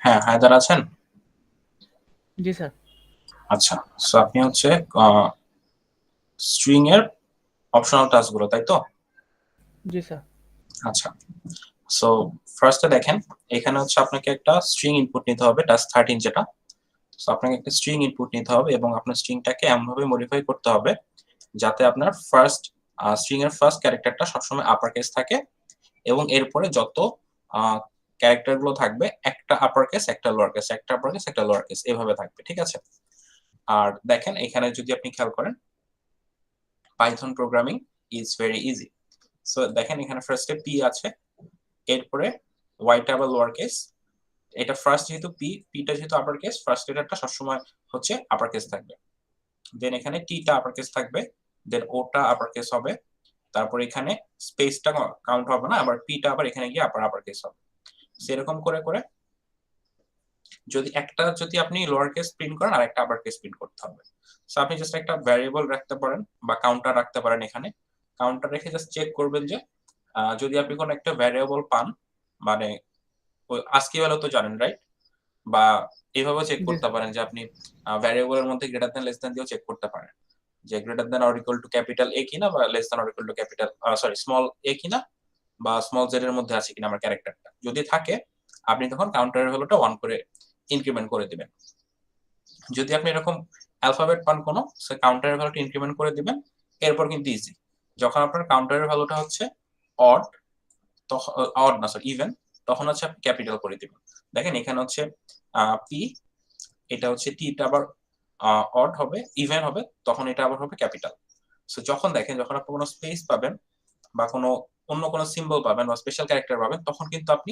হ্যাঁ, হায়দার আছেন? জি স্যার। আচ্ছা, সো আপনি হচ্ছে স্ট্রিং এর অপশনাল টাস্কগুলো, তাই তো? জি স্যার। আচ্ছা, সো ফার্স্টে দেখেন, এখানে হচ্ছে আপনাকে একটা স্ট্রিং ইনপুট নিতে হবে, টাস্ক 13 যেটা। সো আপনাকে একটা স্ট্রিং ইনপুট নিতে হবে এবং আপনার স্ট্রিংটাকে এমনভাবে মডিফাই করতে হবে যাতে আপনার স্ট্রিং এর ফার্স্ট ক্যারেক্টারটা সবসময় আপার কেস থাকে এবং এরপরে যত ক্যারেক্টার গুলো থাকবে একটা আপার কেস, একটা লোয়ার কেস, একটা আপার কেস, একটা লোয়ার কেস, এভাবে থাকবে, ঠিক আছে? আর দেখেন এখানে যদি আপনি খেয়াল করেন, Python programming is very easy. So দেখেন এখানে ফার্স্টে পি আছে, এরপরে ওয়াইটা আবার লোয়ার কেস, এটা ফার্স্ট যেহেতু পিটা যেহেতু আপার কেস, ফার্স্ট লেটারটা সবসময় হচ্ছে আপার কেস থাকবে। দেন এখানে টিটা আপার কেস থাকবে, দেন ওটা আপার কেস হবে, তারপর এখানে স্পেসটা কাউন্ট হবে না, আবার পিটা আবার এখানে গিয়ে আপার আপার কেস হবে। সেরকম করে করে যদি আপনি লোয়ার কেস প্রিন্ট করেন আর একটা আপার কেস প্রিন্ট করতে হবে। সো আপনি জাস্ট একটা ভ্যারিয়েবল রাখতে পারেন বা কাউন্টার রাখতে পারেন। এখানে কাউন্টার রেখে জাস্ট চেক করবেন যে যদি আপনি কোনো একটা ভ্যারিয়েবল পান, মানে ওই আজকে ভ্যালু তো জানেন, রাইট? বা এইভাবে চেক জি করতে স্যার। পারেন যে আপনি ভ্যারিয়েবলের মধ্যে গ্রেটার দেন লেস দেন দিয়েও চেক করতে পারেন যে greater than or equal to capital A কিনা বা less than or equal to capital sorry small A কিনা বা স্মল জেড এর মধ্যে আছে কিনা আমার ক্যারেক্টারটা। যদি থাকে আপনি তখন কাউন্টারের ভ্যালুটা 1 করে ইনক্রিমেন্ট করে দিবেন। যদি আপনি এরকম অ্যালফাবেট পান কোনো, সে কাউন্টারের ভ্যালুটা ইনক্রিমেন্ট করে দিবেন। এরপর কিন্তু ইজি, যখন আপনার কাউন্টারের ভ্যালুটা হচ্ছে অড, তখন অড না সরি ইভেন, তখন হচ্ছে আপনি ক্যাপিটাল করে দিবেন। দেখেন এখানে হচ্ছে পি, এটা হচ্ছে টিটা আবার অড হবে, ইভেন হবে, তখন এটা আবার হবে ক্যাপিটাল। সো যখন আপনি কোনো স্পেস পাবেন বা কোনো অন্য কোনো সিম্বল পাবেন বা স্পেশাল ক্যারেক্টার পাবেন, তখন কিন্তু আপনি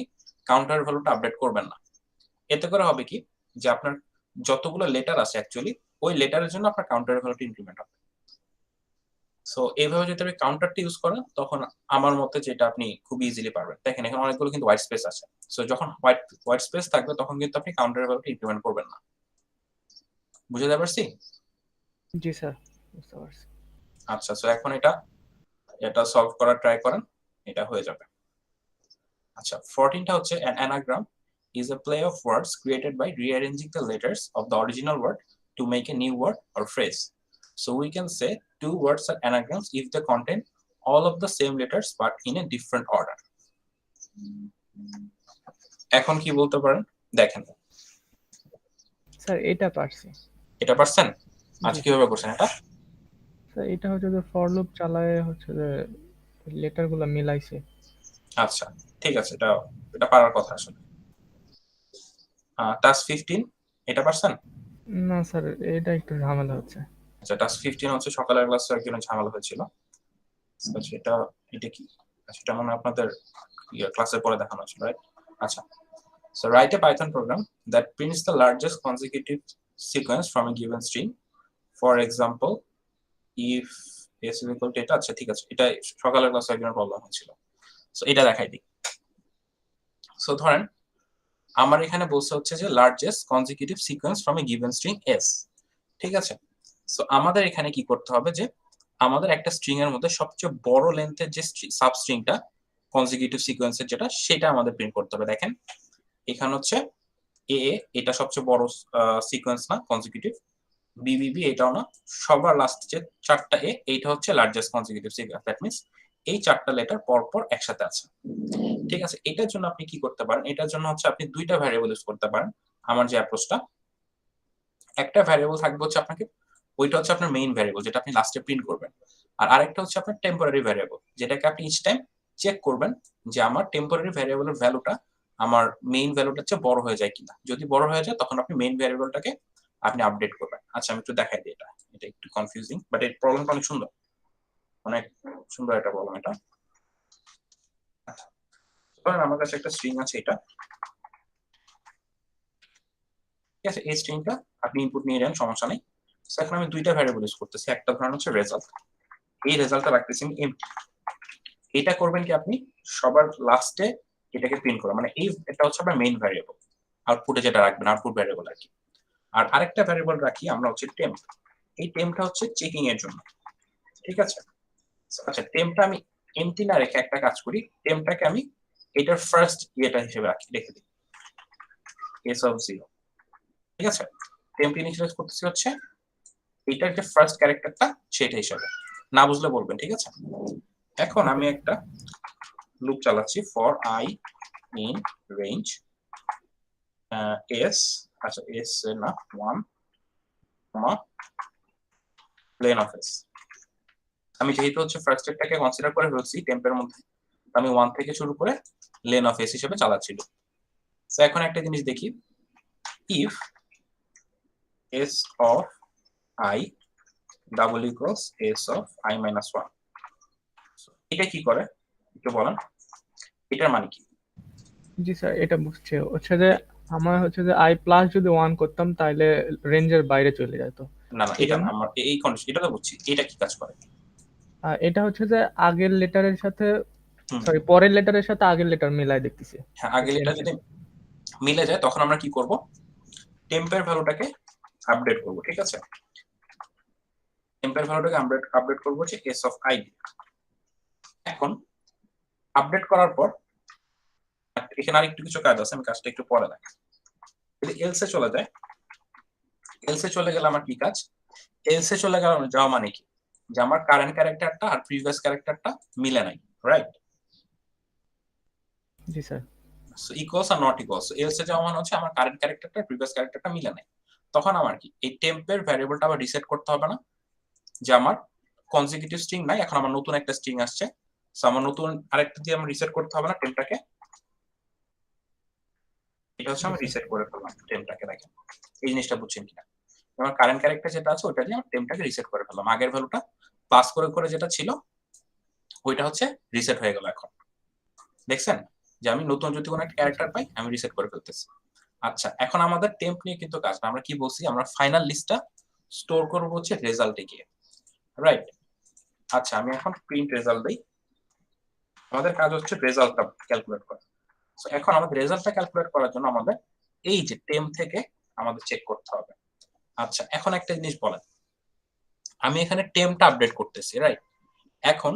কাউন্টার ভ্যালুটা আপডেট করবেন না। এতে করে হবে কি, যে আপনার যতগুলো লেটার আছে অ্যাকচুয়ালি ওই লেটারের জন্য আপনার কাউন্টার ভ্যালুটা ইনক্রিমেন্ট হবে। সো এইভাবে যদি আপনি কাউন্টারটা ইউজ করেন তখন আমার মতে যেটা আপনি খুব ইজিলি পারবেন। দেখেন এখানে অনেকগুলো কিন্তু হোয়াইট স্পেস আছে। সো যখন হোয়াইট স্পেস থাকবে তখন কিন্তু আপনি কাউন্টার ভ্যালুটা ইনক্রিমেন্ট করবেন না। বুঝতে পারছি? জি স্যার, বুঝতে পারছি। আচ্ছা, সো এখন এটা এটা সলভ করার ট্রাই করেন, এটা হয়ে যাবে। আচ্ছা, 14টা হচ্ছে an anagram is a play of words created by rearranging the letters of the original word to make a new word or phrase. So we can say two words are anagrams if they contain all of the same letters but in a different order. এখন কি বলতে পারেন? দেখেন, sir এটা পারছি। এটা পারছেন? জি আচ্ছা, স্যার। কিভাবে করছেন এটা? স্যার এটা হচ্ছে যে ফর লুপ চালায় হচ্ছে যে লেটার গুলা মিলাইছে। আচ্ছা, ঠিক আছে, এটা এটা পারার কথা আসলে। টাস্ক 15, এটা পারছেন? না স্যার, এটা একটু ঝামেলা হচ্ছে। আচ্ছা, টাস্ক 15 হচ্ছে সকালের ক্লাসে একজনের ঝামেলা হয়েছিল। আচ্ছা, এটা কি? আচ্ছা, এটা মনে হয় আপনাদের ক্লাসের পরে দেখানো হয়েছিল, রাইট? আচ্ছা, so write a Python program that prints the largest consecutive sequence from a given string. For example, if s is equal to এটা, আচ্ছা ঠিক আছে, এটা সকালের ক্লাসে একজনের প্রবলেম হয়েছিল। সো এটা দেখাই দিই। সো ধরেন আমার এখানে বলছে হচ্ছে যে largest consecutive sequence from a given string S, ঠিক আছে? সো আমাদের এখানে কি করতে হবে, যে আমাদের একটা স্ট্রিং এর মধ্যে সবচেয়ে বড় লেন্থের যে সাব স্ট্রিংটা কনজিকিউটিভ সিকোয়েন্সের যেটা, সেটা আমাদের প্রিন্ট করতে হবে। দেখেন এখানে হচ্ছে এ, এটা সবচেয়ে বড় সিকোয়েন্স না কনজিকিউটিভ, বিবিবি এটাও না, সবার লাস্ট যে চারটা এ, এইটা হচ্ছে largest consecutive sequence. That means এই চারটা লেটার পরপর একসাথে আছে, ঠিক আছে? এটার জন্য আপনি কি করতে পারেন, এটার জন্য হচ্ছে আপনি দুইটা ভ্যারিয়েবল ইউজ করতে পারেন। আমার যে অ্যাপ্রোচটা, একটা ভ্যারিয়েবল থাকবে হচ্ছে আপনাকে, ওইটা হচ্ছে আপনার মেইন ভ্যারিয়েবল যেটা আপনি লাস্টে প্রিন্ট করবেন। আর আরেকটা হচ্ছে আপনার টেম্পোরারি ভ্যারিয়েবল, যেটাকে আপনি ইচ টাইম চেক করবেন যে আমার টেম্পোরারি ভ্যারিয়েবলের ভ্যালুটা আমার মেইন ভ্যালুটার চেয়ে বড় হয়ে যায় কিনা। যদি বড় হয়ে যায় তখন আপনি মেইন ভ্যারিয়েবলটাকে আপনি আপডেট করবেন। আচ্ছা, আমি একটু দেখাই দিই। এটা এটা একটু কনফিউজিং, বাট এই প্রবলেমটা অনেক সুন্দর, অনেক সুন্দর একটা প্রবলেম এটা। আচ্ছা, ধরেন আমার কাছে একটা স্ট্রিং আছে, এটা ঠিক আছে। এই স্ট্রিংটা আপনি ইনপুট নিয়ে নেন, সমস্যা নেই। এখন আমি দুইটা ভ্যারিয়েবল ইউজ করতেছি, একটা ধরেন হচ্ছে রেজাল্ট, এই রেজাল্টটা রাখতেছি আমি এমটি। এটা করবেন কি আপনি, সবার লাস্টে এটাকে প্রিন্ট করবেন, মানে এই এটা হচ্ছে আপনার মেইন ভ্যারিয়েবল, আউটপুটে যেটা রাখবেন আউটপুট ভ্যারিয়েবল আর কি। আর আরেকটা ভ্যারিয়েবল রাখি আমরা হচ্ছে টেম্প, এই টেম্পটা হচ্ছে চেকিং এর জন্য, ঠিক আছে? আচ্ছা, টেম্পটা আমি এমটি না রেখে একটা কাজ করি, টেম্পটাকে আমি এটার ফার্স্ট ইয়েটা হিসেবে রেখে দিই। s of 0, ঠিক আছে? টেম্প ইনিশিয়ালাইজ করতেছি হচ্ছে এটার যে ফার্স্ট ক্যারেক্টারটা সেটা হিসাবে, না বুঝলে বলবেন, ঠিক আছে? এখন আমি একটা লুপ চালাচ্ছি for I in range s, আচ্ছা s না 1, লেন অফ s। আমি যেহেতু হচ্ছে ফার্স্ট স্টেপটাকে কনসিডার করে ফেলছি টেম্পের মধ্যে, আমি 1 থেকে শুরু করে লেন অফ s হিসেবে চালাচ্ছি। তো এখন একটা জিনিস দেখি, if s of I double equals s of I minus 1, এটা কি করে একটু বলেন, এটার মানে কি? জি স্যার, এটা বুঝছি। হচ্ছে যে আমার হচ্ছে যে আই প্লাস যদি 1 করতাম তাহলে রেঞ্জের বাইরে চলে যেত। না না, এই এটা জন্য না, আমার এই কন্ডিশন, এটা তো বুঝছি, এটা কি কাজ করে? এটা হচ্ছে যে আগের লেটারের সাথে, হুম, সরি, পরের লেটারের সাথে আগের লেটার মিলাই দেখতেছি। হ্যাঁ, আগে সেম এটা সেম। যদি মিলে যায় তখন আমরা কি করব, টেম্পের ভ্যালুটাকে আপডেট করব, ঠিক আছে? টেম্পের ভ্যালুটাকে আপডেট করব হচ্ছে s of I দিয়ে। এখন আপডেট করার পর এখানে আরেকটু কিছু কাজ আছে, আমি কাজটা একটু পরে দেখাই। যদি এলসে চলে যায়, এলসে চলে গেলে আমার কি কাজ, এলসে চলে গেল যাওয়া মানে কি, যে আমার কারেন্ট ক্যারেক্টারটা আর প্রিভিয়াস ক্যারেক্টারটা মিলে নাই, right? G sir. So equals are not equals, else যাওয়া মানে হচ্ছে আমার কারেন্ট ক্যারেক্টারটা প্রিভিয়াস ক্যারেক্টারটা মিলে নাই। তখন আমার কি এই টেম্পের ভ্যারিয়েবলটা আবার রিসেট করতে হবে না, যে আমার কনজিকিউটিভ স্ট্রিং নাই, এখন আমার নতুন একটা স্ট্রিং আসছে, সো আমার নতুন আরেকটা দিয়ে আমার রিসেট করতে হবে না টেম্পটাকে। এটা হচ্ছে জি আমি স্যার। রিসেট করে ফেললাম টেম্পটাকে, দেখেন এই জিনিসটা বুঝছেন কিনা? আমার কারেন্ট ক্যারেক্টার যেটা আছে ওটা দিয়ে আমার টেম্পটাকে রিসেট করে ফেললাম, আগের ভ্যালুটা পাস করে করে যেটা ছিল ওইটা হচ্ছে রিসেট হয়ে গেল। এখন দেখছেন যে আমি নতুন যদি কোনো একটা ক্যারেক্টার পাই আমি রিসেট করে ফেলতেছি। আচ্ছা, এখন আমাদের টেম্প নিয়ে কিন্তু কাজ না, আমরা কি বলছি, আমরা ফাইনাল লিস্টটা স্টোর করবো হচ্ছে রেজাল্টে গিয়ে, রাইট? আচ্ছা, আমি এখন প্রিন্ট রেজাল্ট দেই, আমাদের কাজ হচ্ছে রেজাল্টটা ক্যালকুলেট করা। সো এখন আমাদের রেজাল্টটা ক্যালকুলেট করার জন্য আমাদের এই যে টেম্প থেকে আমাদের চেক করতে হবে। আচ্ছা, এখন একটা জিনিস বলেন, আমি এখানে টেম্পটা আপডেট করতেছি, রাইট? এখন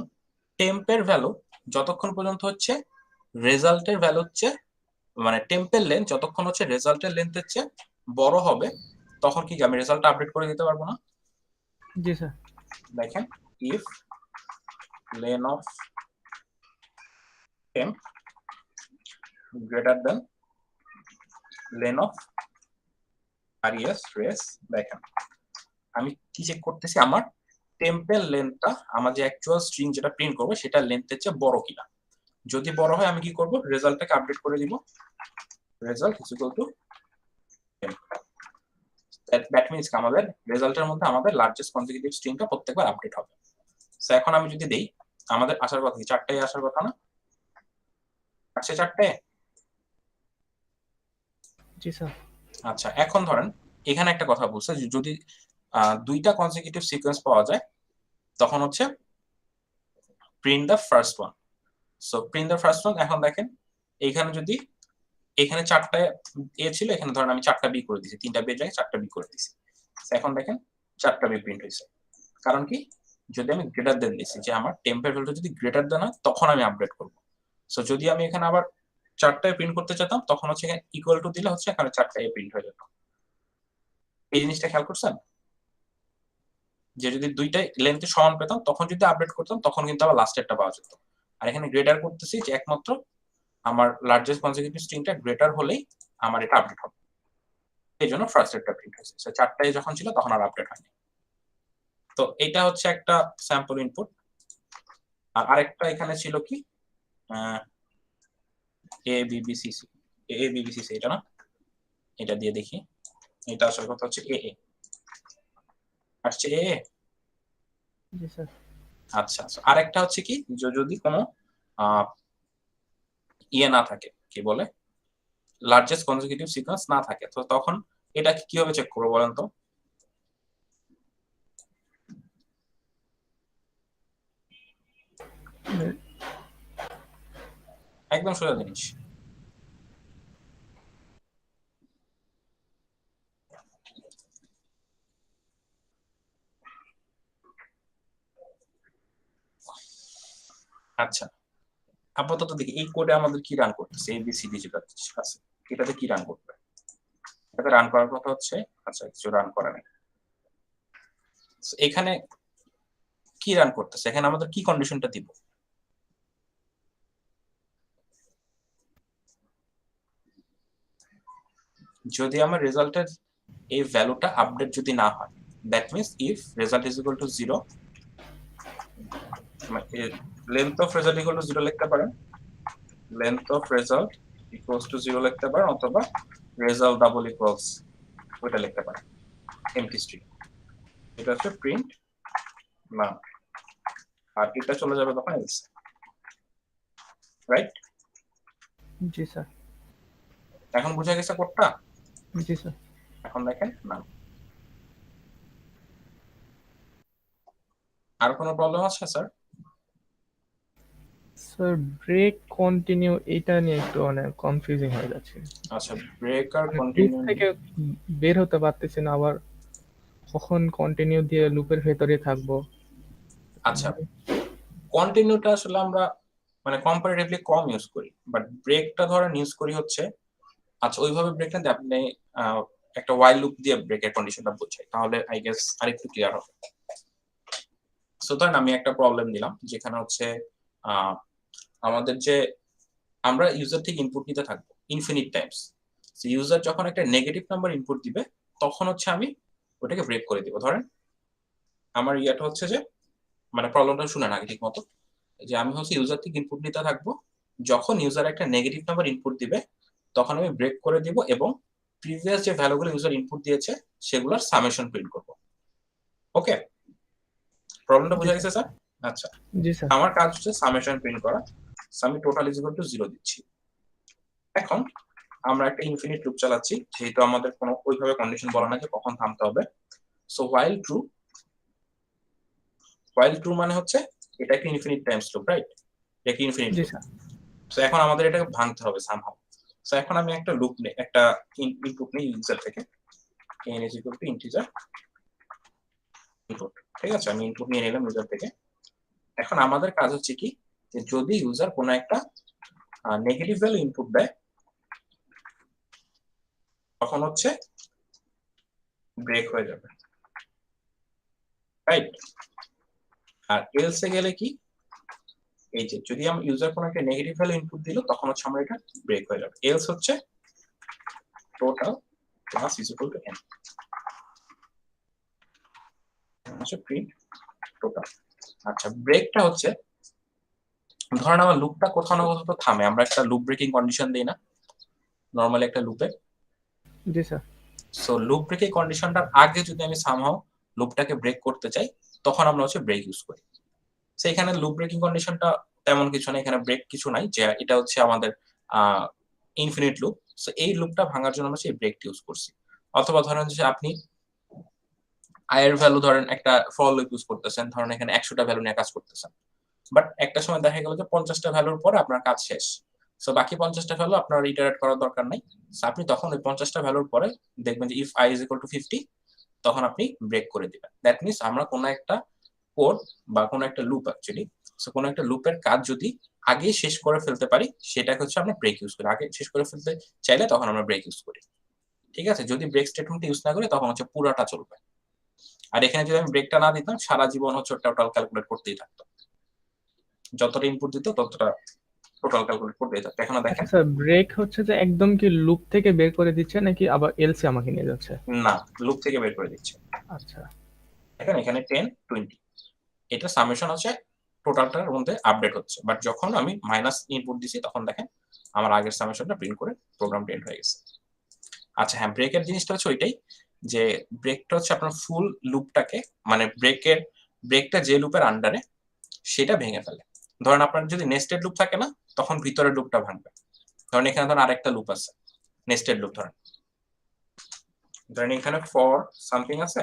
টেম্পের ভ্যালু যতক্ষণ পর্যন্ত হচ্ছে রেজাল্টের ভ্যালু হচ্ছে, মানে টেম্পের লেন্থ যতক্ষণ হচ্ছে রেজাল্টের লেন্থের চেয়ে বড় হবে, তখন কি আমি রেজাল্টটা আপডেট করে দিতে পারবো না? জি স্যার। দেখেন, if len of temp greater than len of res res, দেখেন আমি কি চেক করতেছি, আমার টেম্পের লেন্থটা, আমার যে অ্যাকচুয়াল স্ট্রিং যেটা প্রিন্ট করবো সেটা লেন্থের চেয়ে বড় কিনা। যদি বড় হয় আমি কি করব, রেজাল্টটাকে আপডেট করে দিব, result is equal to temp. That means আমাদের রেজাল্টের মধ্যে আমাদের লার্জেস্ট কনজিকিউটিভ স্ট্রিংটা প্রত্যেকবার আপডেট হবে। সো এখন আমি যদি দেই, আমাদের আসার কথা কি, চারটায় আসার কথা না? আসছে চারটে। জি স্যার। আচ্ছা, এখন ধরেন এখানে একটা কথা বলছে যে যদি দুইটা কনজিকিউটিভ সিকোয়েন্স পাওয়া যায় তখন হচ্ছে print the first one. So print the first one, এখন দেখেন এইখানে যদি এখানে চারটা এ ছিল, এখানে ধরেন আমি চারটা বি করে দিয়েছি, তিনটা বি এর জায়গায় চারটা বি করে দিয়েছি, এখন দেখেন চারটা বি প্রিন্ট হয়েছে। কারণ কি, যদি আমি গ্রেটার দেন দিয়েছি, যে আমার টেম্পের ভ্যালুটা যদি গ্রেটার দেন হয় তখন আমি আপডেট করবো। সো যদি আমি এখানে আবার চারটায় প্রিন্ট করতে চাইতাম তখন হচ্ছে এখানে ইকুয়াল টু দিলে হচ্ছে এখানে চারটায় প্রিন্ট হয়ে যেত। এই জিনিসটা খেয়াল করছেন, যে যদি দুইটাই লেন্থে সমান পেতাম তখন যদি আপডেট করতাম তখন কিন্তু আবার লাস্টেরটা পাওয়া যেত। আর এখানে গ্রেটার করতেছি যে একমাত্র আমার লার্জেস্ট কনজিকিউটিভ স্ট্রিংটা গ্রেটার হলেই আমার এটা আপডেট হবে, এই জন্য ফার্স্ট এডটা প্রিন্ট হয়েছে। চারটায় যখন ছিল তখন আর আপডেট হয়নি। তো এটা হচ্ছে একটা স্যাম্পল ইনপুট। আর আরেকটা এখানে ছিল কি, এ বিবিসিসি, এ বিবিসিসি, এটা না, এটা দিয়ে দেখি, এটা আসল কথা হচ্ছে এ আসছে এ। জি স্যার। আচ্ছা আচ্ছা, আরেকটা হচ্ছে কি, যদি কোনো ইয়ে না থাকে, কি বলে, লার্জেস্ট কনজিকিউটিভ সিকোয়েন্স না থাকে, তো তখন এটা কিভাবে চেক করবো বলেন তো? একদম সোজা জিনিস, আচ্ছা আপাতত দেখি এই কোডে আমাদের কি রান করতেছে, এবিসিডি যেটা আছে এটাতে কি রান করবে। এটাতে রান করার কথা হচ্ছে, আচ্ছা কিছু রান করে নাই। এখানে কি রান করতেছে, এখানে আমাদের কি কন্ডিশনটা দিব? যদি আমার রেজাল্টের এই ভ্যালুটা আপডেট যদি না হয়, that means if result is equal two 0, length of result equal to 0 লিখতে পারেন, length of result equals to 0 লিখতে পারেন, অথবা রেজাল্ট ডাবল ইকুয়ালস ওইটা লিখতে পারেন, এমটি স্ট্রিং। এটা হচ্ছে প্রিন্ট না, আর এটা চলে যাবে তখন এলস, রাইট? জি স্যার। এখন বুঝা গেছে কোডটা? জি স্যার। এখন দেখেন না, আর কোনো প্রবলেম আছে স্যার? স্যার ব্রেক কন্টিনিউ এটা নিয়ে একটু অনেক কনফিউজিং হয়ে যাচ্ছে। আচ্ছা, ব্রেক আর লুপ কন্টিনিউ থেকে বের হতে পারতেছি না, আবার কখন কন্টিনিউ দিয়ে লুপের ভেতরে থাকবো। আচ্ছা, কন্টিনিউটা আসলে আমরা মানে কম্পারেটিভলি কম ইউজ করি, বাট ব্রেকটা ধরেন ইউজ করি হচ্ছে, আচ্ছা ওইভাবে ব্রেকটা দিয়ে আপনি একটা ওয়াইল লুপ দিয়ে ব্রেকের কন্ডিশনটা বোঝাই, তাহলে আই গেস আরেকটু ক্লিয়ার হবে। সো ধরেন আমি একটা প্রবলেম দিলাম যেখানে হচ্ছে আমাদের যে আমরা ইউজার থেকে ইনপুট নিতে থাকবো ইনফিনিট টাইমস। ইউজার যখন একটা নেগেটিভ নাম্বার ইনপুট দিবে তখন হচ্ছে আমি ওটাকে ব্রেক করে দিব। ধরেন আমার ইয়াটা হচ্ছে যে, মানে প্রবলেমটা শুনে না ঠিক মতো, যে আমি হচ্ছে ইউজার থেকে ইনপুট নিতে থাকবো, যখন ইউজার একটা নেগেটিভ নাম্বার ইনপুট দিবে তখন আমি ব্রেক করে দিব এবং প্রিভিয়াস যে ভ্যালুগুলো ইউজার ইনপুট দিয়েছে সেগুলোর সামেশন প্রিন্ট করব। ওকে, প্রবলেমটা বোঝা গেছে স্যার? আচ্ছা, জি স্যার। আমার কাজ হচ্ছে সামেশন প্রিন্ট করা। আমি টোটাল ইজ ইকুয়াল টু 0 দিচ্ছি। এখন আমরা একটা ইনফিনিট লুপ চালাচ্ছি, যেহেতু আমাদের কোনো ওইভাবে কন্ডিশন বলা না যে কখন থামতে হবে। সো হোয়াইল ট্রু মানে হচ্ছে এটা একটা ইনফিনিট টাইমস লুপ, রাইট? এটা কি ইনফিনিট জি লুপ? স্যার। সো এখন আমাদের এটাকে ভাঙতে হবে সামহাউ। সো এখন আমি একটা লুপ নেই, একটা ইনপুট নেই ইউজার থেকে, n is equal to integer input. ঠিক আছে, আমি ইনপুট নিয়ে নিলাম ইউজার থেকে। এখন আমাদের কাজ হচ্ছে কি, যে যদি ইউজার কোনো একটা নেগেটিভ ভ্যালু ইনপুট দেয় তখন হচ্ছে ব্রেক হয়ে যাবে, রাইট? আর এলসে গেলে কি, এই যে যদি আমি ইউজার কোনো একটা নেগেটিভ ভ্যালু ইনপুট দিল তখন হচ্ছে আমার এটা ব্রেক হয়ে যাবে। এলস হচ্ছে total class is equal two n, হচ্ছে প্রিন্ট টোটাল। আচ্ছা, ব্রেকটা হচ্ছে ধরেন আমার লুপটা কোথাও না কোথাও তো থামে, আমরা একটা লুপ ব্রেকিং কন্ডিশন দিই না নরমালি একটা লুপে? জি স্যার। সো লুপ ব্রেকিং কন্ডিশনটার আগে যদি আমি সামহাউ লুপটাকে ব্রেক করতে চাই তখন আমরা হচ্ছে ব্রেক ইউজ করি। সো এখানে লুপ ব্রেকিং কন্ডিশনটা তেমন কিছু না, এখানে ব্রেক কিছু নাই, যে এটা হচ্ছে আমাদের ইনফিনিট লুপ। সো এই লুপটা ভাঙার জন্য আমরা সেই ব্রেকটা ইউজ করছি। অথবা ধরেন যে আপনি আয়ের ভ্যালু ধরেন একটা ফর লুপ ইউজ করতেছেন, ধরেন এখানে 100টা ভ্যালু নিয়ে কাজ করতেছেন, বাট একটা সময় দেখা গেল যে 50টা ভ্যালুর পরে আপনার কাজ শেষ। সো বাকি 50টা ভ্যালু আপনার ইটারেট করার দরকার নাই। সো আপনি তখন ওই 50টা ভ্যালুর পরে দেখবেন যে if i is equal to 50, তখন আপনি ব্রেক করে দিবেন। দ্যাট মিনস আমরা কোনো একটা কোড বা কোনো একটা লুপ অ্যাকচুয়ালি, সো কোনো একটা লুপের কাজ যদি আগে শেষ করে ফেলতে পারি সেটাকে হচ্ছে আমরা ব্রেক ইউজ করি। আগে শেষ করে ফেলতে চাইলে তখন আমরা ব্রেক ইউজ করি। ঠিক আছে, যদি ব্রেক স্টেটমেন্ট ইউজ না করি তখন হচ্ছে পুরাটা চলবে। আর এখানে যদি আমি ব্রেকটা না দিতাম সারা জীবন হচ্ছে টোটাল ক্যালকুলেট করতেই থাকতো, যতটা ইনপুট দিত ততটা টোটাল ক্যালকুলেট করতেই থাকতো। এখন আচ্ছা দেখেন, স্যার, ব্রেক হচ্ছে যে একদম কি লুপ থেকে বের করে দিচ্ছে নাকি আবার এলসি আমাকে নিয়ে যাচ্ছে? না, লুপ থেকে বের করে দিচ্ছে। আচ্ছা। দেখেন এখানে 10 20, এটা সামেশন হচ্ছে টোটালটার মধ্যে আপডেট হচ্ছে, বাট যখন আমি মাইনাস ইনপুট দিছি তখন দেখেন আমার আগের সামেশনটা প্রিন্ট করে প্রোগ্রামটা এন্ড হয়ে গেছে। আচ্ছা হ্যাঁ, ব্রেকের জিনিসটা হচ্ছে ওইটাই, যে ব্রেকটা হচ্ছে আপনার ফুল লুপটাকে, মানে ব্রেকটা যে লুপের আন্ডারে সেটা ভেঙে ফেলে। ধরেন আপনার যদি নেস্টেড লুপ থাকে না, তখন ভিতরের লুপটা ভাঙবে। ধরেন এখানে ধরেন আরেকটা লুপ আছে, নেস্টেড লুপ ধরেন এখানে ফর সামথিং আছে,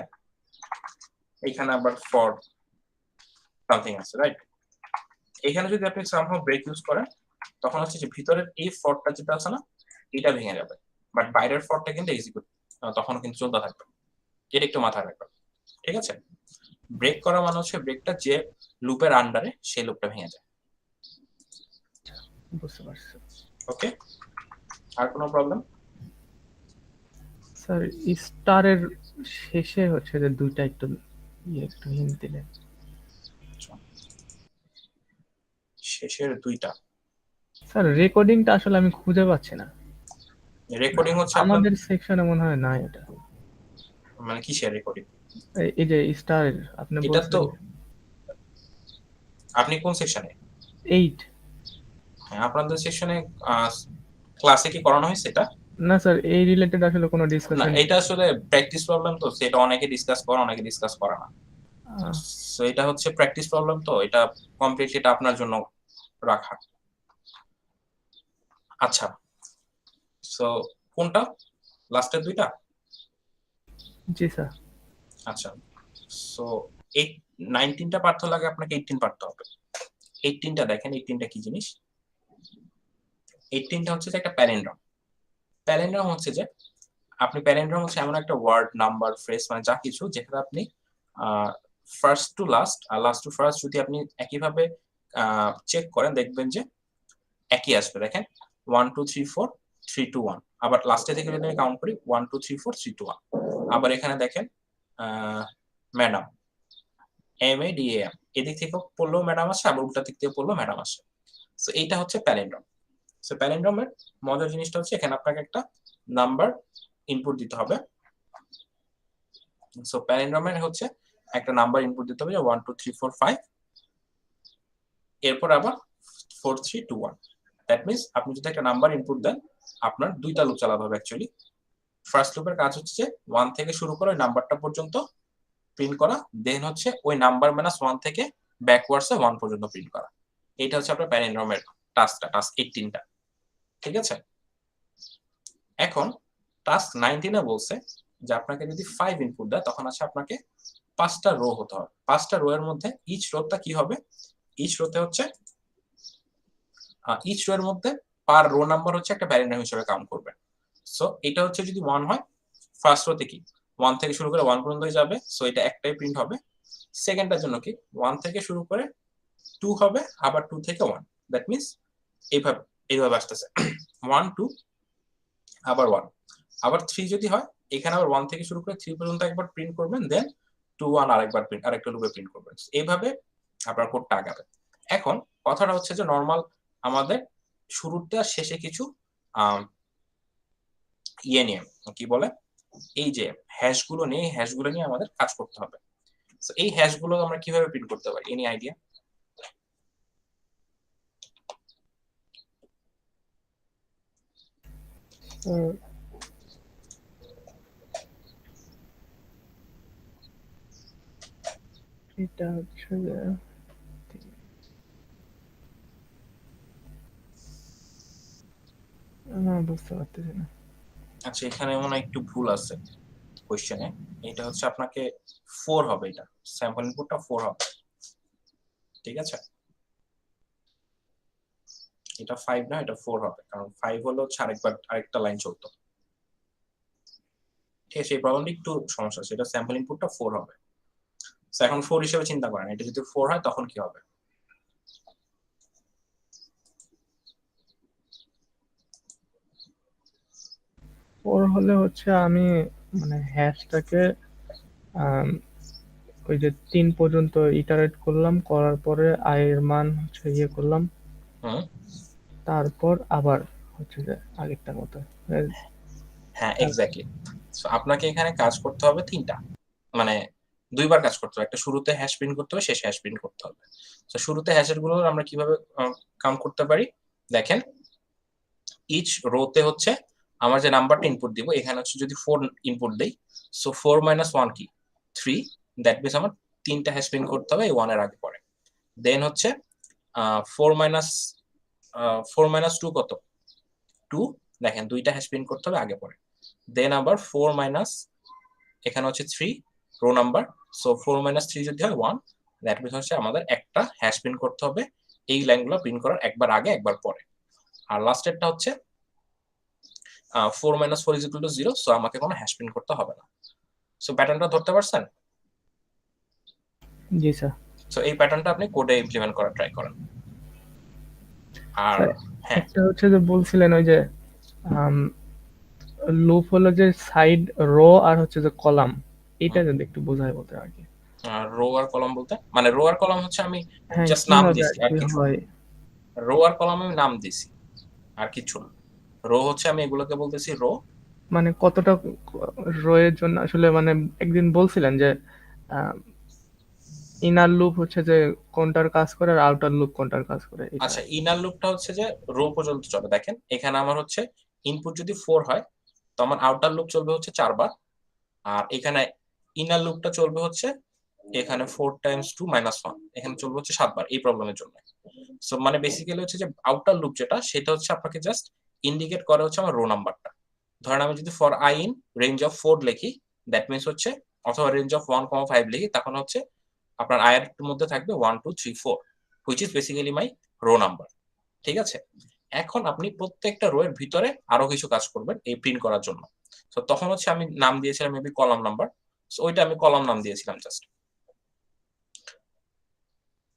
এখানে আবার ফর সামথিং আছে, রাইট? এখানে যদি আপনি সামহাউ ব্রেক ইউজ করেন তখন হচ্ছে যে ভিতরের এই ফরটা যেটা আছে না, এটা ভেঙে যাবে, বাট বাইরের ফরটা কিন্তু এক্সিকিউট তখন কিন্তু চলতে থাকবে। এটা একটু মাথায় রাখবেন, ঠিক আছে? ব্রেক করা মানে হচ্ছে ব্রেকটা যে লুপের আন্ডারে সেই লুপটা ভেঙে যায়। বুঝতে পারছি। ওকে, আর কোনো প্রবলেম? স্যার স্টারের শেষে হচ্ছে যে দুইটা একটু একটু হিন্ট দিলে। শেষের দুইটা স্যার রেকর্ডিংটা আসলে আমি খুঁজে পাচ্ছি না, রেকর্ডিং হচ্ছে আপনার আমাদের সেকশনে মনে হয় না এটা। মানে কিসের রেকর্ডিং? এই যে স্টারের আপনি এটা তো বলছিলেন আপনি কোন সেকশনে? 8। হ্যাঁ, আপনাদের সেকশনে ক্লাসে কি করানো হয়েছে এটা? না স্যার, এই রিলেটেড আসলে কোনো না, ডিসকাশন। এটা আসলে প্র্যাকটিস প্রবলেম, তো সেটা অনেকে ডিসকাস করে অনেকে ডিসকাস করে না। সো এটা হচ্ছে প্র্যাকটিস প্রবলেম, তো এটা কমপ্লিটলি এটা আপনার জন্য রাখা। আচ্ছা, সো কোনটা লাস্টের দুইটা? জি স্যার। আচ্ছা, সো 19টা পারতে লাগে আপনাকে 18 পারতে হবে। 18টা দেখেন, 18টা কি জিনিস? 18টা হচ্ছে যে একটা প্যালিন্ড্রম। প্যালিন্ড্রম হচ্ছে যে আপনি প্যালিন্ড্রম হচ্ছে এমন একটা ওয়ার্ড, নাম্বার, ফ্রেজ মানে যা কিছু যেখানে আপনি ফার্স্ট টু লাস্ট আর লাস্ট টু ফার্স্ট যদি আপনি একইভাবে চেক করেন দেখবেন যে একই আসবে। দেখেন 1 2 3 4 3 2 1, আবার লাস্টে থেকে যদি আমি কাউন্ট করি 1 2 3 4 3 2 1, আবার এখানে দেখেন ম্যাডাম MADAM, এদিক থেকে পড়লেও ম্যাডাম আসে, আবার উল্টা দিক থেকে পড়লেও ম্যাডাম আসে। সো এইটা হচ্ছে প্যালিন্ড্রম। সো প্যালিন্ড্রমের মজার জিনিসটা হচ্ছে এখানে আপনাকে একটা নাম্বার ইনপুট দিতে হবে। সো প্যালিন্ড্রোমের হচ্ছে একটা নাম্বার ইনপুট দিতে হবে 1 2 3 4 5, এরপর আবার 4 3 2 1। দ্যাট মিন্স আপনি যদি একটা নাম্বার ইনপুট দেন আপনার দুইটা লুপ চালাতে হবে অ্যাকচুয়ালি। ফার্স্ট লুপের কাজ হচ্ছে যে 1 থেকে শুরু করে ওই নাম্বারটা পর্যন্ত প্রিন্ট করা, দেন হচ্ছে ওই নাম্বার -1 থেকে ব্যাকওয়ার্ডসে 1 পর্যন্ত প্রিন্ট করা। এটা হচ্ছে আপনার প্যালিন্ড্রোমের টাস্ক 18টা। ঠিক আছে, এখন টাস্ক 19 বলছে যে আপনাকে যদি 5 ইনপুট দেয় তখন আছে আপনাকে 5টা রো হতে হবে। 5টা রো এর মধ্যে ইচ রোটা কি হবে? ইচ রোতে হচ্ছে ইচ রো এর মধ্যে পার রো নাম্বার হচ্ছে একটা প্যালিন্ড্রোম হিসেবে কাউন্ট করবে। সো এটা হচ্ছে যদি 1 হয় ফার্স্ট রোতে কি 1 থেকে শুরু করে 1 পর্যন্ত যাবে, সো এটা একটাই প্রিন্ট হবে। সেকেন্ডটার জন্য কি 1 থেকে শুরু করে 2 হবে, আবার 2 থেকে 1, দ্যাট মিন্স এইভাবে এইভাবে আসতেছে 1 2 আবার 1, আবার 3 যদি হয় এখানে আবার 1 থেকে শুরু করে 3 পর্যন্ত একবার প্রিন্ট করবেন, দেন 2 1 আরেকবার প্রিন্ট আরেকটা লুপে প্রিন্ট করবেন। এইভাবে আপনার কোডটা আগাবে। এখন কথাটা হচ্ছে যে নরমাল আমাদের শুরুতে আর শেষে কিছু ইয়ে নিয়ে কি বলে এই যে হ্যাশগুলো নিয়ে হ্যাশগুলো নিয়ে আমাদের কাজ করতে হবে। সো এই হ্যাশগুলো আমরা কিভাবে প্রিন্ট করতে পারি, এনি আইডিয়া? এটা হচ্ছে যে বুঝতে পারতেছি না। আচ্ছা, এখানে মনে হয় একটু ভুল আছে কোশ্চেনে। এটা হচ্ছে আপনাকে 4 হবে, এটা স্যাম্পল ইনপুটটা 4 হবে। ঠিক আছে, এটা 5 না, এটা 4 হবে, কারণ 5 হলো হচ্ছে আরেকটা লাইন চলতো। ঠিক আছে, এই প্রবলেমটা একটু সমস্যা আছে, এটা স্যাম্পল ইনপুটটা 4 হবে। এখন 4 হিসেবে চিন্তা করেন, এটা যদি 4 হয় তখন কি হবে? 4 হলে হচ্ছে আমি মানে হ্যাশটাকে ওই যে 3 পর্যন্ত ইটারেট করলাম, করার পরে i এর মান হচ্ছে ইয়ে করলাম, তারপর আবার হচ্ছে যে আগেরটার মতো। হ্যাঁ, এক্স্যাক্টলি। সো আপনাকে এখানে কাজ করতে হবে 3টা, মানে দুইবার কাজ করতে হবে। একটা শুরুতে হ্যাশ প্রিন্ট করতে হবে, শেষে হ্যাশ প্রিন্ট করতে হবে। তো শুরুতে হ্যাশের গুলো আমরা কিভাবে কাউন্ট করতে পারি দেখেন, ইচ রোতে হচ্ছে আমার যে নাম্বারটা ইনপুট দিব, এখানে হচ্ছে যদি 4 ইনপুট দেই, সো 4 - 1 কি 3, দ্যাট মিন্স আমার 3টা হ্যাশ প্রিন্ট করতে হবে এই 1 এর আগে পরে। দেন হচ্ছে 4 - 2 কত 2, দেখেন দুইটা হ্যাশ প্রিন্ট করতে হবে আগে পরে। দেন আবার 4 মাইনাস এখানে হচ্ছে 3 রো নাম্বার, সো 4 - 3 যদি হয় 1, দ্যাট মিন্স হচ্ছে আমাদের একটা হ্যাশ প্রিন্ট করতে হবে এই লাইনগুলো প্রিন্ট করার একবার আগে একবার পরে। আর লাস্টেরটা হচ্ছে 4 - 4 = 0, সো আমাকে কোনো হ্যাশ প্রিন্ট করতে হবে না। সো প্যাটার্নটা ধরতে পারছেন? জি স্যার। সো এই প্যাটার্নটা আপনি কোডে ইমপ্লিমেন্ট করার ট্রাই করেন। আর স্যার হ্যাঁ, একটা হচ্ছে যে বলছিলেন ওই যে লুপ হলো যে সাইড রো আর হচ্ছে যে কলাম, এটা যদি একটু বোঝায় বলতে আর কি। রো আর কলাম বলতে মানে রো আর কলাম হচ্ছে আমি হ্যাঁ, জাস্ট নাম কিভাবে আর দিছি আর কি কিছু না। হয়? রো আর কলাম আমি নাম দিছি আর কিছু না। রো হচ্ছে আমি এগুলোকে বলতেছি রো। মানে কতটা রো এর জন্য আসলে মানে একদিন বলছিলেন যে ইনার লুপ হচ্ছে যে কোনটার কাজ করে আর আউটার লুপ কোনটার কাজ করে এটা আচ্ছা, আর কি। ইনার লুপটা হচ্ছে যে রো পর্যন্ত চলে। দেখেন এখানে আমার হচ্ছে ইনপুট যদি 4 হয় তো আমার আউটার লুপ চলবে হচ্ছে 4 বার, আর এখানে ইনার লুপটা চলবে হচ্ছে এখানে 4 টাইমস 2 মাইনাস 1, এখানে চলবে হচ্ছে 7 বার এই প্রবলেমের জন্য। সো মানে বেসিক্যালি হচ্ছে যে আউটার লুপ যেটা সেটা হচ্ছে আপনাকে জাস্ট ইন্ডিকেট করে হচ্ছে আমার রো নাম্বারটা। ধরেন আমি যদি for I in range of 4 লিখি, দ্যাট মিনস হচ্ছে, অথবা রেঞ্জ অফ 1,5 লিখি, তখন হচ্ছে আপনার আই এর মধ্যে থাকবে 1 2 3 4, which is basically my rho number. ঠিক আছে, এখন আপনি প্রত্যেকটা রো এর ভিতরে আরো কিছু কাজ করবেন এই প্রিন্ট করার জন্য। তো তখন হচ্ছে আমি নাম দিয়েছিলাম মেবি কলাম নাম্বার, সো ওইটা আমি কলাম নাম দিয়েছিলাম জাস্ট।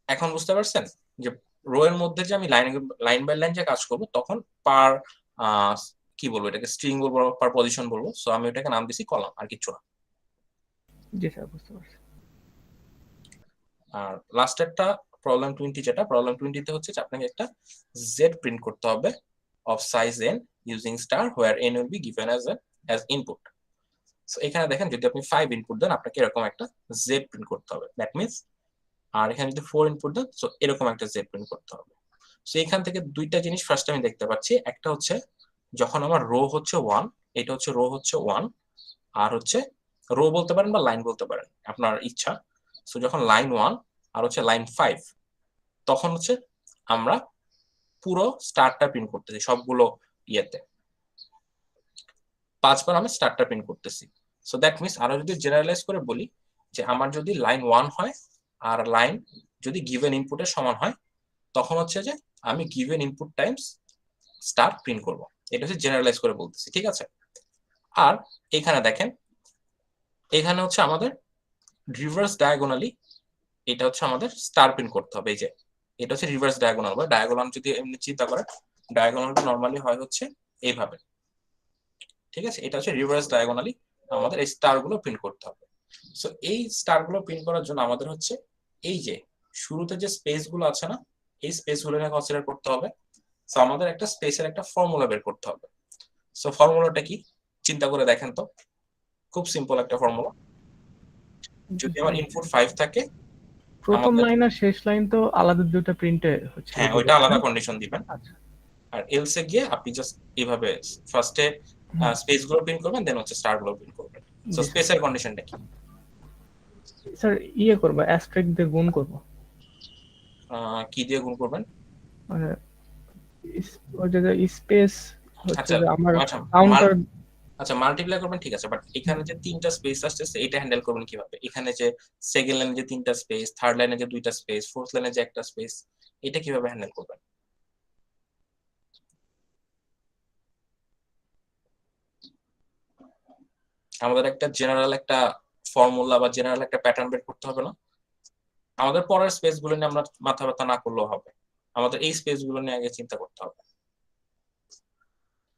এখন বুঝতে পারছেন যে রো এর মধ্যে যে আমি লাইন লাইন বাই লাইন যে কাজ করব তখন পার কি বলবো এটাকে স্ট্রিং বলবো পার পজিশন বলবো, সো আমি ওটাকে নাম দিছি কলাম আর কিছু না। জি স্যার, বুঝতে পারছি। আর লাস্টেরটা প্রবলেম 20, যেটা প্রবলেম 20 তে হচ্ছে যে আপনাকে একটা জেড প্রিন্ট করতে হবে of size n using star where n will be given as input. So এখানে দেখেন যদি আপনি 5 ইনপুট দেন আপনাকে এরকম একটা জেড প্রিন্ট করতে হবে, দ্যাট মিন্স। আর এখানে যদি 4 ইনপুট দেন সো এরকম একটা জেড প্রিন্ট করতে হবে। সো এখান থেকে দুইটা জিনিস ফার্স্ট আমি দেখতে পাচ্ছি, একটা হচ্ছে যখন আমার রো হচ্ছে 1, এটা হচ্ছে রো হচ্ছে 1, আর হচ্ছে রো বলতে পারেন বা লাইন বলতে পারেন আপনার ইচ্ছা। সো যখন লাইন 1 আর হচ্ছে লাইন 5, তখন হচ্ছে আমরা পুরো স্টারটা প্রিন্ট করতেছি সবগুলো ইয়েতে 5 বার আমি স্টারটা প্রিন্ট করতেছি। সো দ্যাট মিনস আরো যদি জেনারেলাইজ করে বলি যে আমার যদি লাইন 1 হয় আর লাইন যদি গিভেন ইনপুটের সমান হয় তখন হচ্ছে যে আমি given input Times star print করব। এটা হচ্ছে জেনারেলাইজ করে বলতেছি, ঠিক আছে। আর এখানে দেখেন এখানে হচ্ছে আমাদের রিভার্স ডায়াগোনালি এটা হচ্ছে আমাদের স্টার প্রিন্ট করতে হবে। এই যে এটা হচ্ছে রিভার্স ডায়াগোনাল, বা ডায়াগোনাল যদি এমনি চিন্তা করেন ডায়াগোনালটা নরমালি হয় হচ্ছে এইভাবে, ঠিক আছে। এটা হচ্ছে রিভার্স ডায়াগোনালি আমাদের এই স্টার গুলো প্রিন্ট করতে হবে। সো এই স্টার গুলো প্রিন্ট করার জন্য আমাদের হচ্ছে এই যে শুরুতে যে স্পেস গুলো আছে না, এই স্পেস গুলো নিয়ে কনসিডার করতে হবে। সো আমাদের একটা স্পেসের একটা ফর্মুলা বের করতে হবে। সো ফর্মুলাটা কি চিন্তা করে দেখেন তো, খুব সিম্পল একটা ফর্মুলা। জি যদি আমার স্যার, ইনপুট 5 থাকে প্রথম আমাদের, লাইন আর শেষ লাইন তো আলাদা দুটো প্রিন্টে হচ্ছে হ্যাঁ দিবে, ওইটা তাই আলাদা না? কন্ডিশন দিবেন। আচ্ছা। আর এলসে গিয়ে আপনি জাস্ট এইভাবে ফার্স্টে হুম, স্পেস গুলো প্রিন্ট করবেন, দেন হচ্ছে স্টার গুলো প্রিন্ট করবেন। সো জি স্যার। স্পেসের কন্ডিশনটা কি? স্যার ইয়ে করবো, অ্যাস্টেরিস্ক দিয়ে গুণ করবো। কি দিয়ে গুণ করবেন? মানে ওই যে স্পেস হচ্ছে আচ্ছা যে আমার আচ্ছা কাউন্টার। আচ্ছা মাল্টিপ্লাই করবেন, ঠিক আছে, বাট এখানে যে তিনটা স্পেস আসতেছে এটা হ্যান্ডেল করবেন কিভাবে? এখানে যে সেকেন্ড লাইনে যে তিনটা স্পেস, থার্ড লাইনে যে দুইটা স্পেস, ফোর্থ লাইনে যে একটা স্পেস, এটা কিভাবে হ্যান্ডেল করবেন? আমাদের একটা জেনারেল একটা ফর্মুলা বা জেনারেল একটা প্যাটার্ন বের করতে হবে না? আমাদের পরের স্পেস গুলো নিয়ে আমরা মাথা ব্যথা না করলেও হবে, আমাদের এই স্পেস গুলো নিয়ে আগে চিন্তা করতে হবে।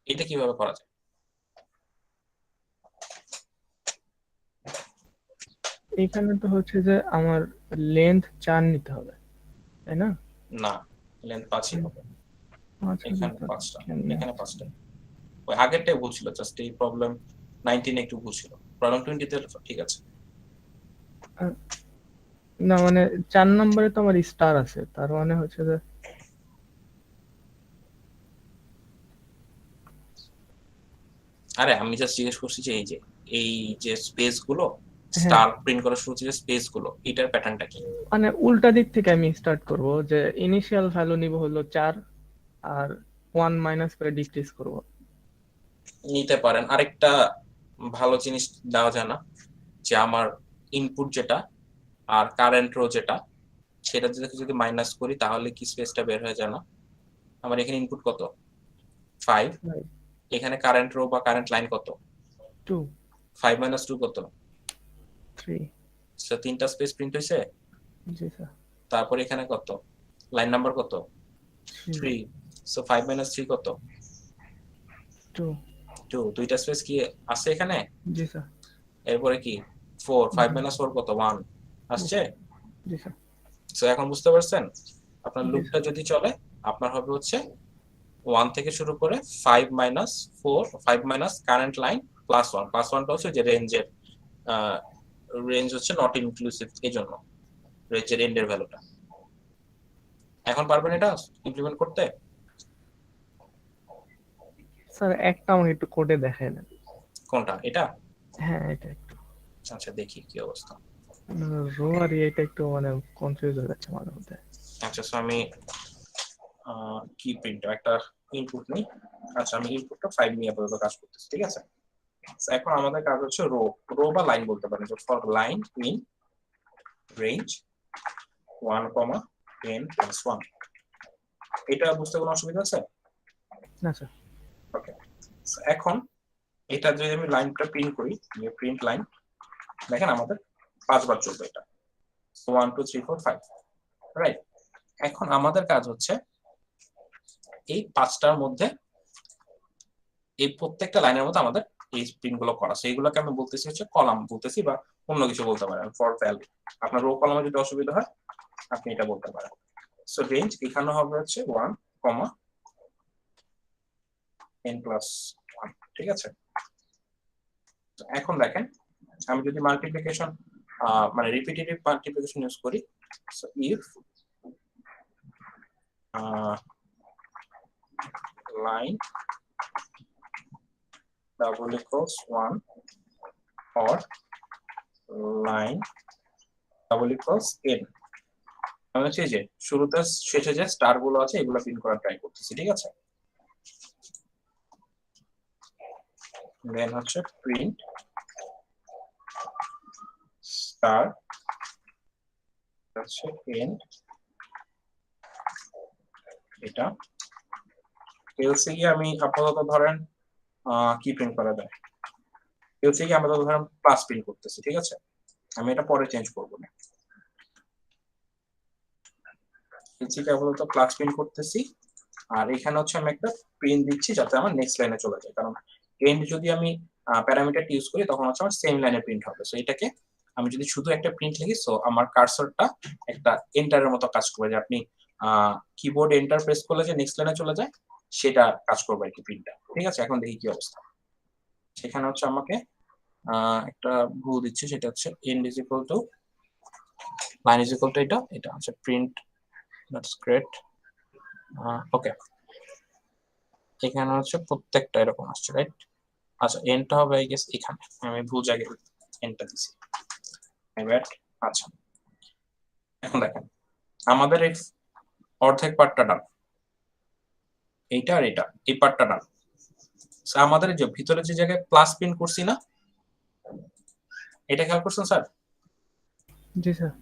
এটা কিভাবে করা যায়? এখানে তো হচ্ছে যে আমার লেন্থ 4 নিতে হবে, তাই না? না, লেন্থ 5ই হবে। আচ্ছা, এখানে বুঝতে 5টা, কেমনে এখানে হচ্ছে। 5টা। ওই আগেরটাই ভুল ছিল, জাস্ট এই প্রবলেম 19 একটু ভুল ছিল, প্রবলেম 20 তে ঠিক আছে। আহ, না মানে 4 নম্বরে তো আমার স্টার আছে, তার মানে হচ্ছে যে আরে আমি জাস্ট জিজ্ঞেস করছি যে এই যে স্পেস গুলো হ্যাঁ, স্টার প্রিন্ট করার শুরু যে স্পেস গুলো এটার প্যাটার্নটা কি? মানে উল্টা দিক থেকে আমি স্টার্ট করব, যে ইনিশিয়াল ভ্যালু নিব হলো 4 আর 1 মাইনাস করে ডিক্রিজ করব। নিতে পারেন আরেকটা ভালো জিনিস দেওয়া যায় না, যে আমার ইনপুট যেটা আর কারেন্ট রো যেটা সেটা যদি মাইনাস করি তাহলে কি স্পেসটা বের হয়ে যায় না? আমার এখানে ইনপুট কত? 5, এখানে কারেন্ট রো বা কারেন্ট লাইন কত? 2, 5 মাইনাস 2 কত? 3। তিনটা স্পেস প্রিন্ট হয়েছে। জি স্যার। তারপর এখানে কত? লাইন নাম্বার কত? 3, 3। সো 5 মাইনাস 3 কত? 2। 2 দুইটা স্পেস কি আছে এখানে? জি স্যার। এরপরে কি 4 5 হুম, - 4 কত 1 জি আসছে। স্যার। জি স্যার। সো এখন বুঝতে পারছেন আপনার জি লুপটা স্যার। যদি চলে আপনার হবে হচ্ছে 1 থেকে শুরু করে 5 - 4 5 - কারেন্ট লাইন +1 +1টা হচ্ছে যে রেঞ্জের রেঞ্জ হচ্ছে নট ইনক্লুসিভ এই জন্য রেঞ্জের এন্ডের ভ্যালুটা। এখন পারবেন এটা ইমপ্লিমেন্ট করতে? স্যার একটা আমাকে একটু কোডে দেখায় দেন। কোনটা এটা? হ্যাঁ, এটা একটু আচ্ছা দেখি কি অবস্থা। রো আর এটা একটু মানে কনফিউজ হয়ে যাচ্ছে মাঝে মধ্যে। আচ্ছা সো আমি কি প্রিন্ট একটা ইনপুট নিই। আচ্ছা আমি ইনপুটটা 5 নিয়ে আপাতত কাজ করতেছি, ঠিক আছে। So, এখন আমাদের কাজ হচ্ছে রো রো বা লাইন বলতে পারেন। ফর লাইন ইন রেঞ্জ 1, 10 + 1 এটা বুঝতে কোনো অসুবিধা আছে? না স্যার। ওকে। এখন এটা যদি আমি লাইনটা প্রিন্ট করি, প্রিন্ট লাইন, দেখেন আমাদের 5 বার চলবে এটা। 1 2 3 4 5, রাইট। এখন আমাদের কাজ হচ্ছে এই 5টার মধ্যে এই প্রত্যেকটা লাইনের মধ্যে আমাদের এই প্রিন্ট গুলো করা, সেইগুলোকে আমি বলতেছি হচ্ছে কলাম বলতেছি বা অন্য কিছু বলতে পারেন ফর ভ্যালু। আপনার রো কলামে যদি অসুবিধা হয় আপনি এটা বলতে পারেন। সো রেঞ্জ এখানে হবে হচ্ছে 1, n + 1, ঠিক আছে। এখন দেখেন আমি যদি মাল্টিপ্লিকেশন মানে রিপিটেটিভ মাল্টিপ্লিকেশন ইউজ করি, so if line double equals 1 or line double equals n, আমি হচ্ছে এই যে শুরুতে শেষে যে স্টার গুলো আছে এগুলো প্রিন্ট করার ট্রাই করতেছি, ঠিক আছে। দেন হচ্ছে প্রিন্ট স্টার হচ্ছে এন্ড, এটা এলসি গিয়ে আমি আপাতত ধরেন কি প্রিন্ট করা যায়, এলসি গিয়ে আমরা ধরেন প্লাস প্রিন্ট করতেছি, ঠিক আছে। আমি এটা পরে চেঞ্জ করব না, এলসি কে আপাতত প্লাস প্রিন্ট করতেছি। আর এখানে হচ্ছে আমি একটা প্রিন্ট দিচ্ছি যাতে আমার নেক্সট লাইনে চলে যায়, কারণ এন্ড যদি আমি প্যারামিটারটা ইউজ করি তখন হচ্ছে আমার সেম লাইনে প্রিন্ট হবে। সো এটাকে আমি যদি শুধু একটা প্রিন্ট লিখি, সো আমার কার্সরটা একটা এন্টারের মতো কাজ করবে, যে আপনি কিবোর্ড এন্টার প্রেস করলে যে নেক্সট লাইনে চলে যায় সেটা কাজ করবে আর কি প্রিন্টটা, ঠিক আছে। এখন দেখি কি অবস্থা। সেখানে হচ্ছে আমাকে একটা ভুল দিচ্ছে, সেটা হচ্ছে end is equal to line is equal to এটা এটা হচ্ছে প্রিন্ট, দ্যাটস গ্রেট। ওকে, এখানে হচ্ছে প্রত্যেকটা এরকম আসছে, রাইট। আচ্ছা এন্ডটা হবে আই গেস এখানে, আমি ভুল জায়গায় এন্ডটা দিছি, এবার আচ্ছা এখন দেখেন আমাদের এই অর্ধেক পার্টটা ডান, এইটা আর এটা এই পার্টটা ডান। আমাদের যে ভিতরে যে জায়গায় প্লাস প্রিন্ট করছি না, এটা খেয়াল করছেন স্যার? জি স্যার।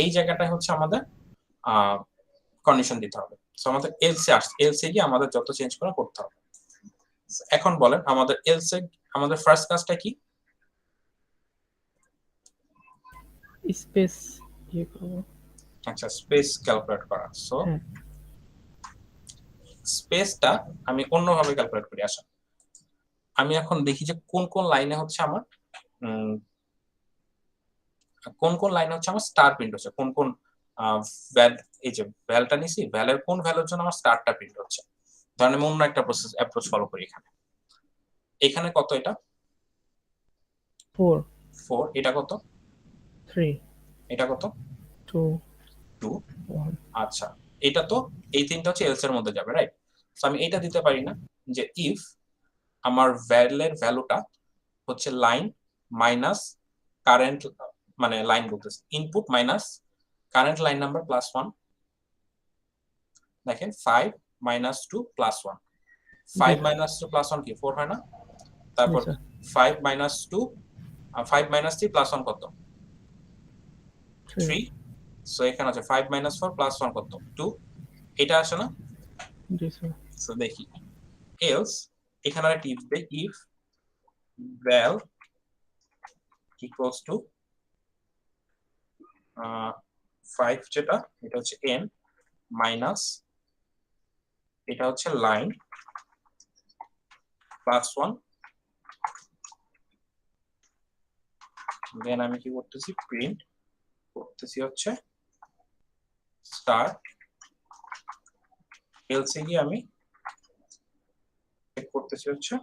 এই জায়গাটায় হচ্ছে আমাদের কন্ডিশন দিতে হবে। সো আমাদের এলসে আসছে, এলসে গিয়ে আমাদের যত চেঞ্জ করা করতে হবে। এখন বলেন আমাদের এলসে আমাদের ফার্স্ট কাজটা কি? স্পেস ইয়ে করবো। আচ্ছা স্পেস ক্যালকুলেট করা। সো হ্যাঁ। স্পেসটা আমি অন্যভাবে ক্যালকুলেট করি। আসা আমি এখন দেখি যে কোন কোন লাইনে হচ্ছে আমার কোন কোন লাইনে হচ্ছে আমার স্টার প্রিন্ট হচ্ছে, কোন কোন ভ্যাল, এই যে ভ্যালটা নিছি ভ্যালের কোন ভ্যালুর জন্য আমার স্টারটা প্রিন্ট হচ্ছে। ধরেন আমি অন্য একটা প্রসেস অ্যাপ্রোচ ফলো করি। এখানে এখানে কত, এটা 4 4, এটা কত, 3 এটা কত 2 2। 1। আচ্ছা এটা তো এই তিনটা হচ্ছে এলস এর মধ্যে যাবে, রাইট। সো আমি এটা দিতে পারি না যে ইফ আমার ভ্যালের ভ্যালুটা হচ্ছে লাইন মাইনাস কারেন্ট, মানে লাইন বলতেছে input minus current line number +1, দেখেন 5 - 2 +1, জি 5 স্যার। - 2 +1 কি 4 হয় না? জি তারপর স্যার। 5 - 2 5 - 3 +1 কত 3। 3। সো এখানে আছে 5 - 4 +1 কত 2, এটা আসে না? জি স্যার। সো দেখি এলস, এখানে একটা ইফ দেই, ইফ val equals to 5 যেটা এটা হচ্ছে n মাইনাস এটা হচ্ছে লাইন +1 দেন আমি কি করতেছি, প্রিন্ট করতেছি হচ্ছে স্টার, এলসে গিয়ে আমি চেক করতেছি হচ্ছে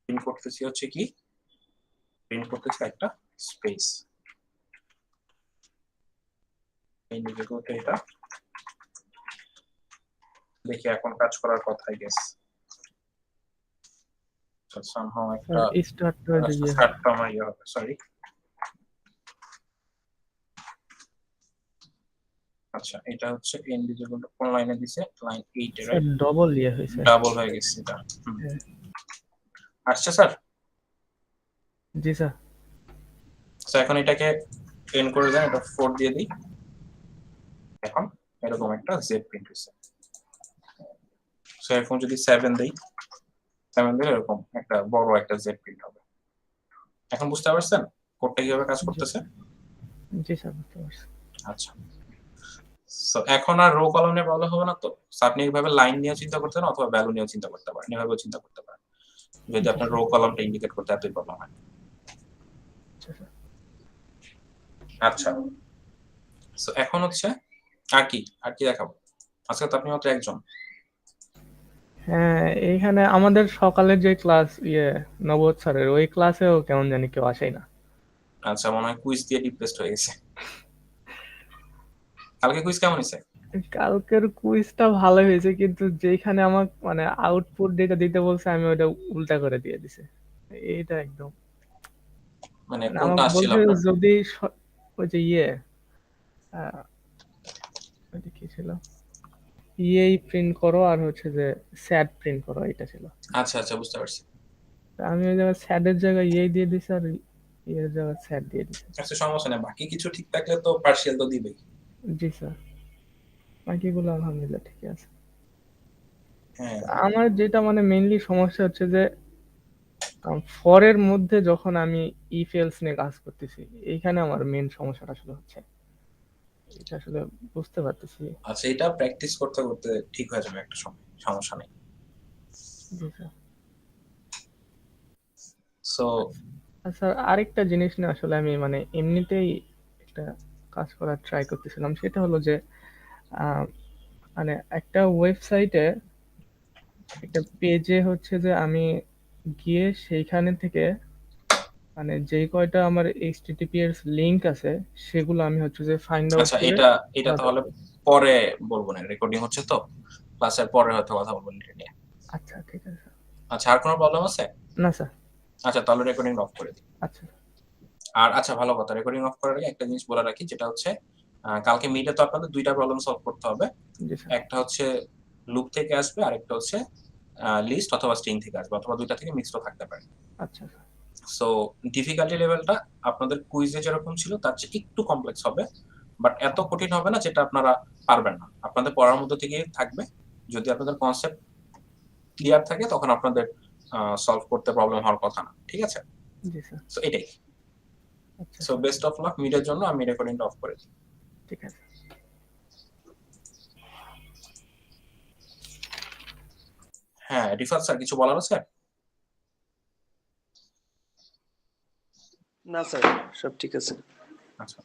প্রিন্ট করতেছি হচ্ছে কি, প্রিন্ট করতেছি একটা স্পেস, এই দিকে করতে এটা দেখি এখন কাজ করার কথা আই গেস। somehow একটা স্টার্ট দিয়ে স্টার্টটা আমার ইয়ে হবে, সরি। আচ্ছা এটা হচ্ছে ইন্ডিভিজুয়াল কোন লাইনে দিছে, লাইন 8 এ স্যার রাইট, ডবল ইয়ে হয়েছে। ডাবল হয়ে গেছে এটা। হ্যাঁ। আসছে স্যার। জি স্যার। সো এখন এটাকে প্রিন্ট করে দেন, এটা 4 দিয়ে দিই, এখন এরকম একটা জেড প্রিন্ট হইছে। সো এখন যদি 7 দেই, 7 দিলে এরকম একটা বড় একটা জেড প্রিন্ট হবে। এখন বুঝতে পারছেন কোডটা কিভাবে কাজ করতেছে? জি স্যার বুঝতে পারছি। আচ্ছা, সো এখন আর রো কলাম নিয়ে প্রবলেম হবে না তো? সো আপনি এইভাবে লাইন নিয়ে চিন্তা করতে পারেন অথবা ভ্যালু নিয়ে চিন্তা করতে পারেন, এভাবেও চিন্তা করতে পারেন যদি আপনার রো কলামটা ইন্ডিকেট করতে এতই প্রবলেম হয়। আচ্ছা, সো এখন হচ্ছে আর কি দেখাবো? আজকে তো আপনি মাত্র একজন। হ্যাঁ, এইখানে আমাদের সকালের যে ক্লাস নবোধ স্যারের ওই ক্লাসেও কেমন জানি কেউ আসেই না। আচ্ছা, মনে হয় কুইজ দিয়ে ডিপ্রেসড হয়ে গেছে। কালকে কুইজ কেমন হয়েছে? কালকের কুইজটা ভালো হয়েছে, কিন্তু যেখানে আমার মানে আউটপুট যেটা দিতে বলছে আমি ওটা উল্টা করে দিয়ে দিছি। এইটা একদম মানে মানে কোনটা আমাকে আসছিল বলছে আপনার? যদি ওই যে আহ, ওইটা কি ছিল, প্রিন্ট করো আর হচ্ছে যে স্যাড প্রিন্ট করো, এটা ছিল। আচ্ছা আচ্ছা, বুঝতে পারছি। তা আমি ওই জায়গায় স্যাডের জায়গায় দিয়ে দিছি আর ইয়ের জায়গায় স্যাড দিয়ে দিছি। আচ্ছা, সমস্যা নেই, বাকি কিছু ঠিক থাকলে তো পার্সিয়াল তো দিবেই। জি স্যার, বাকিগুলো আলহামদুলিল্লাহ ঠিকই আছে। হ্যাঁ, আমার যেটা মানে মেইনলি সমস্যা হচ্ছে যে ফরের মধ্যে যখন আমি ইফ এলস নিয়ে কাজ করতেছি, এইখানে আমার মেইন সমস্যাটা আসলে হচ্ছে এটা আসলে বুঝতে পারতেছি। আচ্ছা, এটা প্র্যাকটিস করতে করতে ঠিক হয়ে যাবে একটা সময়, সমস্যা নেই। জি স্যার। সো স্যার আরেকটা জিনিস নিয়ে আসলে আমি মানে এমনিতেই একটা কাজ করার ট্রাই করতেছিলাম, সেটা হলো যে আহ, মানে একটা ওয়েবসাইটে একটা পেজে হচ্ছে যে আমি গিয়ে সেইখানে থেকে মানে যেই কয়টা আমার এইচটিটিপিএস লিংক আছে সেগুলো আমি হচ্ছে যে ফাইন্ড আউট আচ্ছা, করে এটা এটা বাদ তাহলে দেব। পরে বলবো না, রেকর্ডিং হচ্ছে তো, ক্লাসের পরে হয়তো কথা বলবো এটা নিয়ে। আচ্ছা ঠিক আছে। আচ্ছা, আর কোনো প্রবলেম আছে? না স্যার। আচ্ছা, তাহলে রেকর্ডিং অফ করে দিই। আচ্ছা। আর আচ্ছা, ভালো কথা, রেকর্ডিং অফ করার আগে একটা জিনিস বলে রাখি, যেটা হচ্ছে কালকে মিটে তো আপনাদের দুইটা প্রবলেম সলভ করতে হবে। জি স্যার। একটা হচ্ছে লুপ থেকে আসবে, আরেকটা হচ্ছে লিস্ট অথবা স্ট্রিং থেকে আসবে, অথবা দুইটা থেকে মিক্সড থাকতে পারে। আচ্ছা স্যার। সো ডিফিকাল্টি লেভেলটা আপনাদের কুইজে যেরকম ছিল তার চেয়ে একটু কমপ্লেক্স হবে, বাট এত কঠিন হবে না যেটা আপনারা পারবেন না, আপনাদের পড়ার মধ্যে থেকে থাকবে। যদি আপনাদের কনসেপ্ট ক্লিয়ার থাকে তখন আপনাদের সলভ করতে প্রবলেম হওয়ার কথা না, ঠিক আছে? জি স্যার। সো এটাই। আচ্ছা so sir, best of luck মিডের জন্য, আমি রেকর্ডিংটা অফ করে দিই। ঠিক আছে। হ্যাঁ, রিফাত স্যার কিছু বলার আছে? না স্যার, সব ঠিক আছে। আচ্ছা।